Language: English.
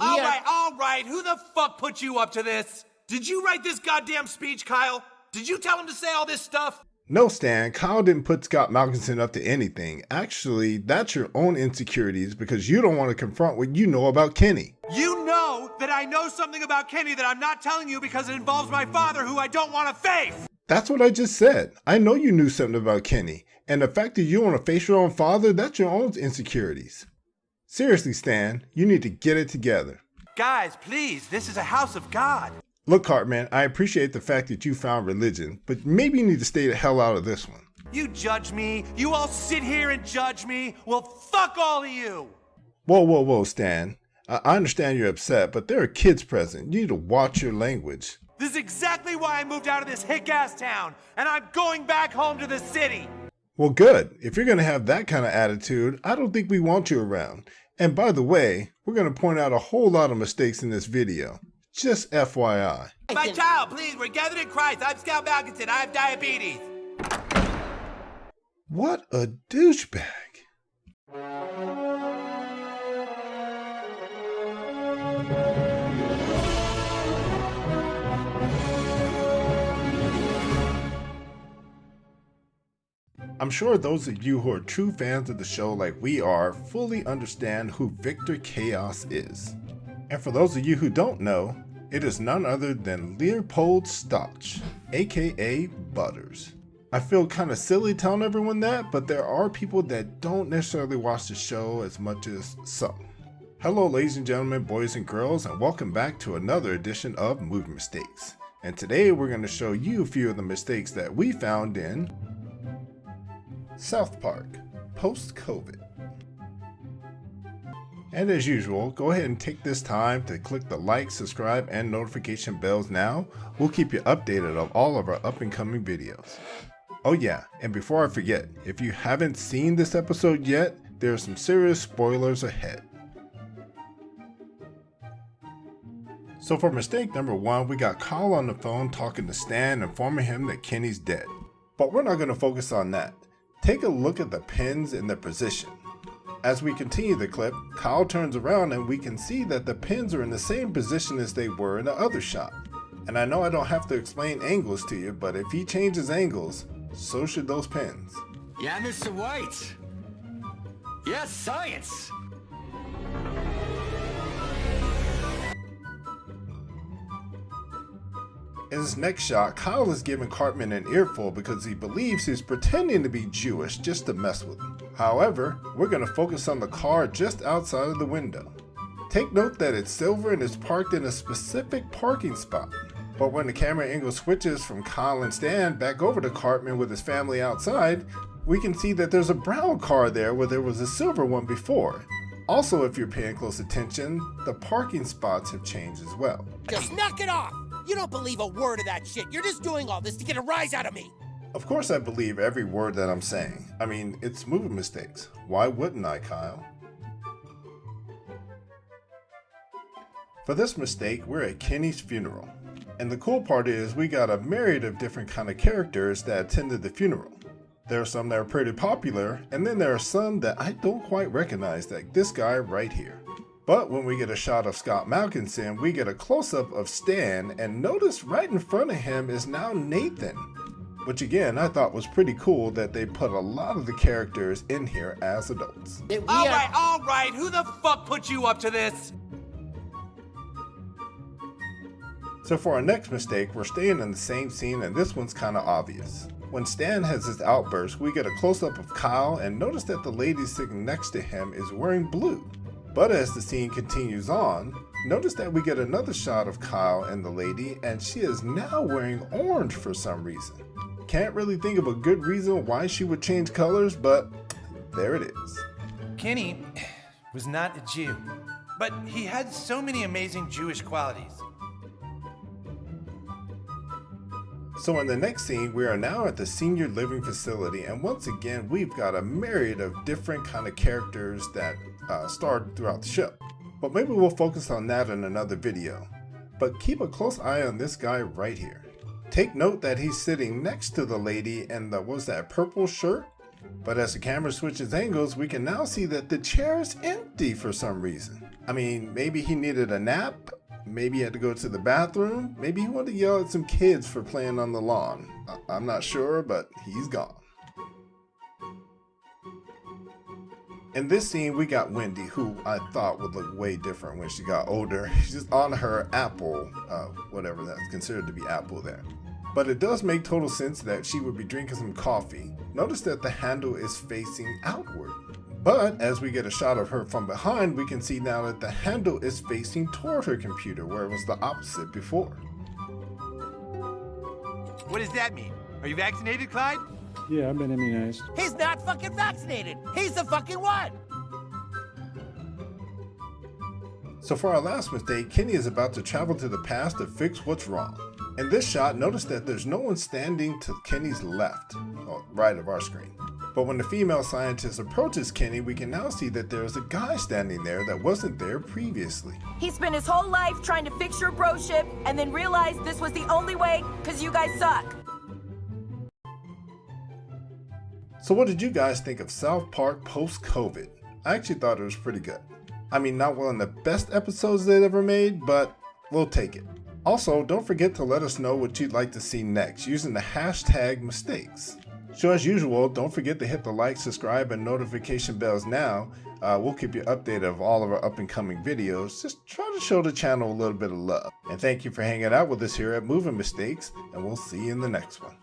All right, who the fuck put you up to this? Did you write this goddamn speech, Kyle? Did you tell him to say all this stuff? No, Stan, Kyle didn't put Scott Malkinson up to anything. Actually, that's your own insecurities because you don't want to confront what you know about Kenny. You know that I know something about Kenny that I'm not telling you because it involves my father who I don't want to face! That's what I just said. I know you knew something about Kenny, and the fact that you want to face your own father, that's your own insecurities. Seriously, Stan, you need to get it together. Guys, please, this is a house of God. Look, Cartman, I appreciate the fact that you found religion, but maybe you need to stay the hell out of this one. You judge me? You all sit here and judge me? Well, fuck all of you! Whoa, Stan. I understand you're upset, but there are kids present. You need to watch your language. This is exactly why I moved out of this hick-ass town, and I'm going back home to the city! Well, good. If you're going to have that kind of attitude, I don't think we want you around. And by the way, we're going to point out a whole lot of mistakes in this video. Just FYI. My child, please, we're gathered in Christ. I'm Scout Malkinson. I have diabetes. What a douchebag. I'm sure those of you who are true fans of the show like we are fully understand who Victor Chaos is. And for those of you who don't know, it is none other than Leopold Stotch, aka Butters. I feel kind of silly telling everyone that, but there are people that don't necessarily watch the show as much as some. Hello ladies and gentlemen, boys and girls, and welcome back to another edition of Movie Mistakes. And today we're going to show you a few of the mistakes that we found in South Park, post-COVID. And as usual, go ahead and take this time to click the like, subscribe, and notification bells now. We'll keep you updated of all of our up and coming videos. Oh yeah, and before I forget, if you haven't seen this episode yet, there are some serious spoilers ahead. So for mistake number 1, we got Kyle on the phone talking to Stan, informing him that Kenny's dead. But we're not going to focus on that. Take a look at the pins in their position. As we continue the clip, Kyle turns around and we can see that the pins are in the same position as they were in the other shot. And I know I don't have to explain angles to you, but if he changes angles, so should those pins. Yeah, Mr. White. Yes, science. In this next shot, Kyle is giving Cartman an earful because he believes he's pretending to be Jewish just to mess with him. However, we're going to focus on the car just outside of the window. Take note that it's silver and is parked in a specific parking spot. But when the camera angle switches from Kyle and Stan back over to Cartman with his family outside, we can see that there's a brown car there where there was a silver one before. Also, if you're paying close attention, the parking spots have changed as well. Just knock it off! You don't believe a word of that shit. You're just doing all this to get a rise out of me. Of course I believe every word that I'm saying. I mean, it's movie mistakes. Why wouldn't I, Kyle? For this mistake, we're at Kenny's funeral. And the cool part is we got a myriad of different kind of characters that attended the funeral. There are some that are pretty popular, and then there are some that I don't quite recognize, like this guy right here. But when we get a shot of Scott Malkinson, we get a close-up of Stan, and notice right in front of him is now Nathan. Which again, I thought was pretty cool that they put a lot of the characters in here as adults. All right, who the fuck put you up to this? So for our next mistake, we're staying in the same scene, and this one's kinda obvious. When Stan has his outburst, we get a close-up of Kyle, and notice that the lady sitting next to him is wearing blue. But as the scene continues on, notice that we get another shot of Kyle and the lady, and she is now wearing orange for some reason. Can't really think of a good reason why she would change colors, but there it is. Kenny was not a Jew, but he had so many amazing Jewish qualities. So in the next scene, we are now at the senior living facility, and once again, we've got a myriad of different kind of characters that starred throughout the show. But maybe we'll focus on that in another video. But keep a close eye on this guy right here. Take note that he's sitting next to the lady in the, what's that, purple shirt? But as the camera switches angles, we can now see that the chair is empty for some reason. I mean, maybe he needed a nap, maybe he had to go to the bathroom, maybe he wanted to yell at some kids for playing on the lawn. I'm not sure, but he's gone. In this scene, we got Wendy, who I thought would look way different when she got older. She's on her Apple, whatever that's considered to be Apple there. But it does make total sense that she would be drinking some coffee. Notice that the handle is facing outward. But as we get a shot of her from behind, we can see now that the handle is facing toward her computer, where it was the opposite before. What does that mean? Are you vaccinated, Clyde? Yeah, I've been immunized. He's not fucking vaccinated. He's the fucking one. So for our last mistake, Kenny is about to travel to the past to fix what's wrong. In this shot, notice that there's no one standing to Kenny's left, or right of our screen. But when the female scientist approaches Kenny, we can now see that there's a guy standing there that wasn't there previously. He spent his whole life trying to fix your bro ship and then realized this was the only way because you guys suck. So what did you guys think of South Park post-COVID? I actually thought it was pretty good. I mean, not one of the best episodes they've ever made, but we'll take it. Also, don't forget to let us know what you'd like to see next using the hashtag mistakes. So as usual, don't forget to hit the like, subscribe, and notification bells now. We'll keep you updated of all of our up and coming videos. Just try to show the channel a little bit of love. And thank you for hanging out with us here at Movie Mistakes, and we'll see you in the next one.